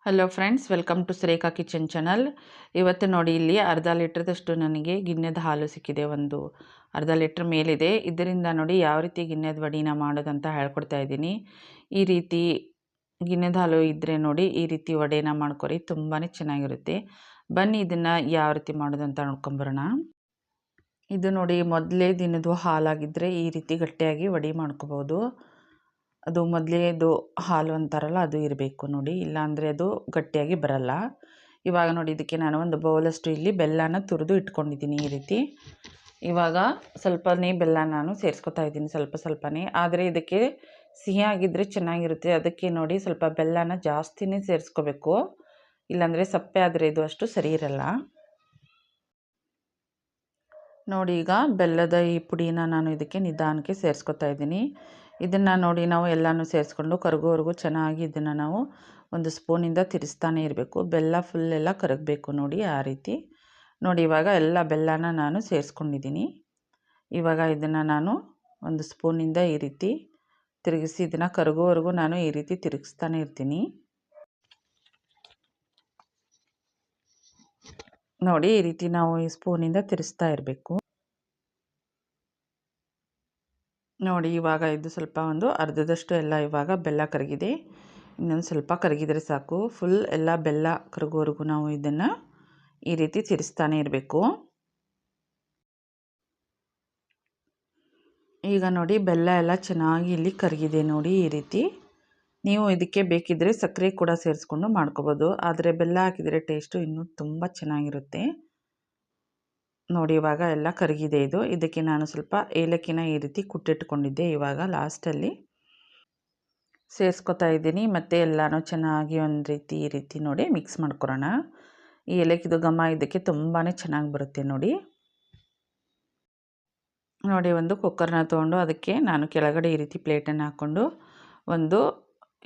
Hello friends, welcome to Surekha kitchen channel. ಇವತ್ತು ನೋಡಿ, ಇಲ್ಲಿ ಅರ್ಧ ಲೀಟ್ರದಷ್ಟು ನನಗೆ ಗಿಣ್ಣದ ಹಾಲು ಸಿಕ್ಕಿದೆ. ಒಂದು ಅರ್ಧ ಲೀಟ್ರ್ ಮೇಲಿದೆ. ಇದರಿಂದ ನೋಡಿ ಯಾವ ರೀತಿ ಗಿಣ್ಣದ ವಡಿನ ಮಾಡೋದಂತ ಹೇಳ್ಕೊಡ್ತಾ ಇದ್ದೀನಿ. ಈ ರೀತಿ ಗಿಣ್ಣದ ಹಾಲು ಇದ್ದರೆ ನೋಡಿ ಈ ರೀತಿ ವಡೆನ ಮಾಡ್ಕೊರಿ, ತುಂಬಾ ಚೆನ್ನಾಗಿರುತ್ತೆ. ಬನ್ನಿ ಇದನ್ನು ಯಾವ ರೀತಿ ಮಾಡೋದಂತ ನೋಡ್ಕೊಂಬರೋಣ. ಇದು ನೋಡಿ ಮೊದಲೇ ದಿನದ್ದು ಹಾಲಾಗಿದ್ದರೆ ಈ ರೀತಿ ಗಟ್ಟಿಯಾಗಿ ವಡೆ ಮಾಡ್ಕೋಬೋದು. ಅದು ಮೊದಲೇದು ಹಾಲು ಅಂತಾರಲ್ಲ ಅದು ಇರಬೇಕು ನೋಡಿ, ಇಲ್ಲಾಂದರೆ ಅದು ಗಟ್ಟಿಯಾಗಿ ಬರಲ್ಲ. ಇವಾಗ ನೋಡಿ ಇದಕ್ಕೆ ನಾನು ಒಂದು ಬೌಲಷ್ಟು ಇಲ್ಲಿ ಬೆಲ್ಲನ ತುರಿದು ಇಟ್ಕೊಂಡಿದ್ದೀನಿ ಈ ರೀತಿ. ಇವಾಗ ಸ್ವಲ್ಪನೇ ಬೆಲ್ಲ ನಾನು ಸೇರಿಸ್ಕೊತಾ ಇದ್ದೀನಿ, ಸ್ವಲ್ಪನೇ. ಆದರೆ ಇದಕ್ಕೆ ಸಿಹಿಯಾಗಿದ್ದರೆ ಚೆನ್ನಾಗಿರುತ್ತೆ. ಅದಕ್ಕೆ ನೋಡಿ ಸ್ವಲ್ಪ ಬೆಲ್ಲನ ಜಾಸ್ತಿನೇ ಸೇರಿಸ್ಕೋಬೇಕು, ಇಲ್ಲಾಂದರೆ ಸಪ್ಪೆ ಆದರೆ ಇದು ಅಷ್ಟು ಸರಿ ಇರಲ್ಲ ನೋಡಿ. ಈಗ ಬೆಲ್ಲದ ಈ ಪುಡಿನ ನಾನು ಇದಕ್ಕೆ ನಿಧಾನಕ್ಕೆ ಸೇರಿಸ್ಕೊತಾ ಇದ್ದೀನಿ. ಇದನ್ನು ನೋಡಿ ನಾವು ಎಲ್ಲನೂ ಸೇರಿಸ್ಕೊಂಡು ಕರಗೋವರೆಗೂ ಚೆನ್ನಾಗಿ ಇದನ್ನು ನಾವು ಒಂದು ಸ್ಪೂನಿಂದ ತಿರ್ಸ್ತಾನೆ ಇರಬೇಕು. ಬೆಲ್ಲ ಫುಲ್ಲೆಲ್ಲ ಕರಗಬೇಕು ನೋಡಿ, ಆ ರೀತಿ ನೋಡಿ. ಇವಾಗ ಎಲ್ಲ ಬೆಲ್ಲನ ನಾನು ಸೇರಿಸ್ಕೊಂಡಿದ್ದೀನಿ. ಇವಾಗ ಇದನ್ನು ನಾನು ಒಂದು ಸ್ಪೂನಿಂದ ಈ ರೀತಿ ತಿರುಗಿಸಿ ಇದನ್ನು ಕರಗೋವರೆಗೂ ನಾನು ಈ ರೀತಿ ತಿರುಗಿಸ್ತಾನೆ ಇರ್ತೀನಿ ನೋಡಿ. ಈ ರೀತಿ ನಾವು ಈ ಸ್ಪೂನಿಂದ ತಿರುಗಿಸ್ತಾ ಇರಬೇಕು ನೋಡಿ. ಇವಾಗ ಇದು ಸ್ವಲ್ಪ ಒಂದು ಅರ್ಧದಷ್ಟು ಎಲ್ಲ ಇವಾಗ ಬೆಲ್ಲ ಕರಗಿದೆ. ಇನ್ನೊಂದು ಸ್ವಲ್ಪ ಕರಗಿದರೆ ಸಾಕು. ಫುಲ್ ಎಲ್ಲ ಬೆಲ್ಲ ಕರಗೋವರೆಗೂ ನಾವು ಇದನ್ನು ಈ ರೀತಿ ತಿರ್ಸ್ತಾನೆ ಇರಬೇಕು. ಈಗ ನೋಡಿ ಬೆಲ್ಲ ಎಲ್ಲ ಚೆನ್ನಾಗಿ ಇಲ್ಲಿ ಕರಗಿದೆ ನೋಡಿ. ಈ ರೀತಿ ನೀವು ಇದಕ್ಕೆ ಬೇಕಿದ್ದರೆ ಸಕ್ಕರೆ ಕೂಡ ಸೇರಿಸ್ಕೊಂಡು ಮಾಡ್ಕೋಬೋದು, ಆದರೆ ಬೆಲ್ಲ ಹಾಕಿದರೆ ಟೇಸ್ಟು ಇನ್ನೂ ತುಂಬ ಚೆನ್ನಾಗಿರುತ್ತೆ ನೋಡಿ. ಇವಾಗ ಎಲ್ಲ ಕರಗಿದೆ ಇದು. ಇದಕ್ಕೆ ನಾನು ಸ್ವಲ್ಪ ಏಲಕ್ಕಿನ ಈ ರೀತಿ ಕುಟ್ಟಿಟ್ಕೊಂಡಿದ್ದೆ, ಇವಾಗ ಲಾಸ್ಟಲ್ಲಿ ಸೇರಿಸ್ಕೊತಾ ಇದ್ದೀನಿ. ಮತ್ತು ಎಲ್ಲನೂ ಚೆನ್ನಾಗಿ ಒಂದು ರೀತಿ ಈ ರೀತಿ ನೋಡಿ ಮಿಕ್ಸ್ ಮಾಡ್ಕೊಳೋಣ. ಈ ಏಲಕ್ಕಿದು ಘಮ ಇದಕ್ಕೆ ತುಂಬಾ ಚೆನ್ನಾಗಿ ಬರುತ್ತೆ ನೋಡಿ. ನೋಡಿ ಒಂದು ಕುಕ್ಕರ್ನ ತೊಗೊಂಡು ಅದಕ್ಕೆ ನಾನು ಕೆಳಗಡೆ ಈ ರೀತಿ ಪ್ಲೇಟನ್ನು ಹಾಕ್ಕೊಂಡು ಒಂದು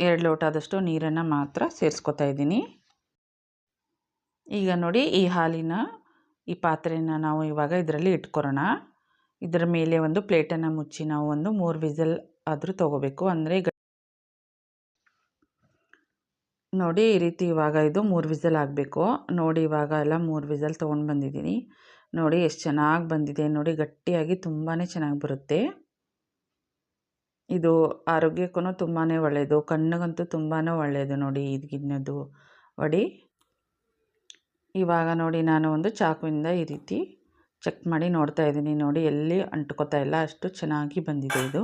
2 ಲೋಟದಷ್ಟು ನೀರನ್ನು ಮಾತ್ರ ಸೇರಿಸ್ಕೊತಾ ಇದ್ದೀನಿ. ಈಗ ನೋಡಿ ಈ ಹಾಲಿನ ಈ ಪಾತ್ರೆನ ನಾವು ಇವಾಗ ಇದರಲ್ಲಿ ಇಟ್ಕೊರೋಣ. ಇದರ ಮೇಲೆ ಒಂದು ಪ್ಲೇಟನ್ನು ಮುಚ್ಚಿ ನಾವು ಒಂದು 3 ವಿಸಲ್ ಆದರೂ ತೊಗೋಬೇಕು. ಅಂದರೆ ನೋಡಿ ಈ ರೀತಿ ಇವಾಗ ಇದು 3 ವಿಸಲ್ ಆಗಬೇಕು ನೋಡಿ. ಇವಾಗ ಎಲ್ಲ 3 ವಿಸಲ್ ತೊಗೊಂಡು ಬಂದಿದ್ದೀನಿ ನೋಡಿ. ಎಷ್ಟು ಚೆನ್ನಾಗಿ ಬಂದಿದೆ ನೋಡಿ, ಗಟ್ಟಿಯಾಗಿ ತುಂಬಾ ಚೆನ್ನಾಗಿ ಬರುತ್ತೆ. ಇದು ಆರೋಗ್ಯಕ್ಕೂ ತುಂಬಾ ಒಳ್ಳೆಯದು, ಕಣ್ಣಿಗಂತೂ ತುಂಬಾ ಒಳ್ಳೆಯದು ನೋಡಿ ಇದು ಗಿಣ್ಣದ್ದು ವಡೆ. ಇವಾಗ ನೋಡಿ ನಾನು ಒಂದು ಚಾಕುವಿಂದ ಈ ರೀತಿ ಚೆಕ್ ಮಾಡಿ ನೋಡ್ತಾ ಇದ್ದೀನಿ ನೋಡಿ, ಎಲ್ಲಿ ಅಂಟ್ಕೋತಾ ಇಲ್ಲ, ಅಷ್ಟು ಚೆನ್ನಾಗಿ ಬಂದಿದೆ ಇದು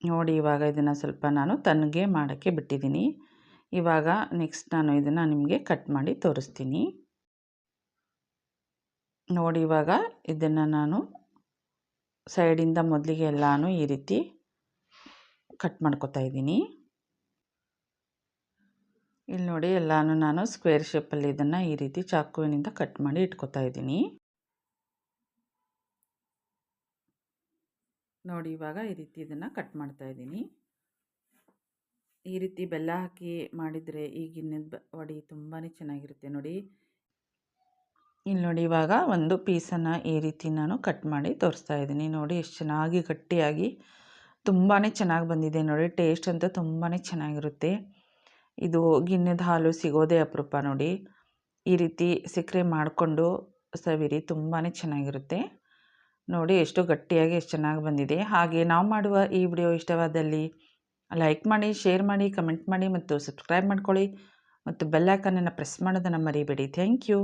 ನೋಡಿ. ಇವಾಗ ಇದನ್ನು ಸ್ವಲ್ಪ ನಾನು ತಣ್ಣಗೆ ಮಾಡೋಕ್ಕೆ ಬಿಟ್ಟಿದ್ದೀನಿ. ಇವಾಗ ನೆಕ್ಸ್ಟ್ ನಾನು ಇದನ್ನು ನಿಮಗೆ ಕಟ್ ಮಾಡಿ ತೋರಿಸ್ತೀನಿ ನೋಡಿ. ಇವಾಗ ಇದನ್ನು ನಾನು ಸೈಡಿಂದ ಮೊದಲಿಗೆ ಎಲ್ಲನೂ ಈ ರೀತಿ ಕಟ್ ಮಾಡ್ಕೊತಾ ಇದ್ದೀನಿ. ಇಲ್ಲಿ ನೋಡಿ ಎಲ್ಲನೂ ನಾನು ಸ್ಕ್ವೇರ್ ಶೇಪಲ್ಲಿ ಇದನ್ನು ಈ ರೀತಿ ಚಾಕುವಿನಿಂದ ಕಟ್ ಮಾಡಿ ಇಟ್ಕೊತಾ ಇದ್ದೀನಿ ನೋಡಿ. ಇವಾಗ ಈ ರೀತಿ ಇದನ್ನು ಕಟ್ ಮಾಡ್ತಾ ಇದ್ದೀನಿ. ಈ ರೀತಿ ಬೆಲ್ಲ ಹಾಕಿ ಮಾಡಿದರೆ ಈ ಗಿಣ್ಣದ ವಡೆ ತುಂಬಾ ಚೆನ್ನಾಗಿರುತ್ತೆ ನೋಡಿ. ಇಲ್ಲಿ ನೋಡಿ ಇವಾಗ ಒಂದು ಪೀಸನ್ನು ಈ ರೀತಿ ನಾನು ಕಟ್ ಮಾಡಿ ತೋರಿಸ್ತಾ ಇದ್ದೀನಿ ನೋಡಿ. ಎಷ್ಟು ಚೆನ್ನಾಗಿ ಗಟ್ಟಿಯಾಗಿ ತುಂಬಾ ಚೆನ್ನಾಗಿ ಬಂದಿದೆ ನೋಡಿ. ಟೇಸ್ಟ್ ಅಂತೂ ತುಂಬಾ ಚೆನ್ನಾಗಿರುತ್ತೆ. ಇದು ಗಿಣ್ಣದ ಹಾಲು ಸಿಗೋದೇ ಅಪರೂಪ ನೋಡಿ. ಈ ರೀತಿ ಸಿಕ್ಕರೆ ಮಾಡಿಕೊಂಡು ಸವಿರಿ, ತುಂಬಾ ಚೆನ್ನಾಗಿರುತ್ತೆ ನೋಡಿ. ಎಷ್ಟು ಗಟ್ಟಿಯಾಗಿ ಎಷ್ಟು ಚೆನ್ನಾಗಿ ಬಂದಿದೆ. ಹಾಗೆ ನಾವು ಮಾಡುವ ಈ ವಿಡಿಯೋ ಇಷ್ಟವಾದಲ್ಲಿ ಲೈಕ್ ಮಾಡಿ, ಶೇರ್ ಮಾಡಿ, ಕಮೆಂಟ್ ಮಾಡಿ ಮತ್ತು ಸಬ್ಸ್ಕ್ರೈಬ್ ಮಾಡ್ಕೊಳ್ಳಿ ಮತ್ತು ಬೆಲ್ ಐಕಾನನ್ನು ಪ್ರೆಸ್ ಮಾಡೋದನ್ನು ಮರಿಬೇಡಿ. Thank you.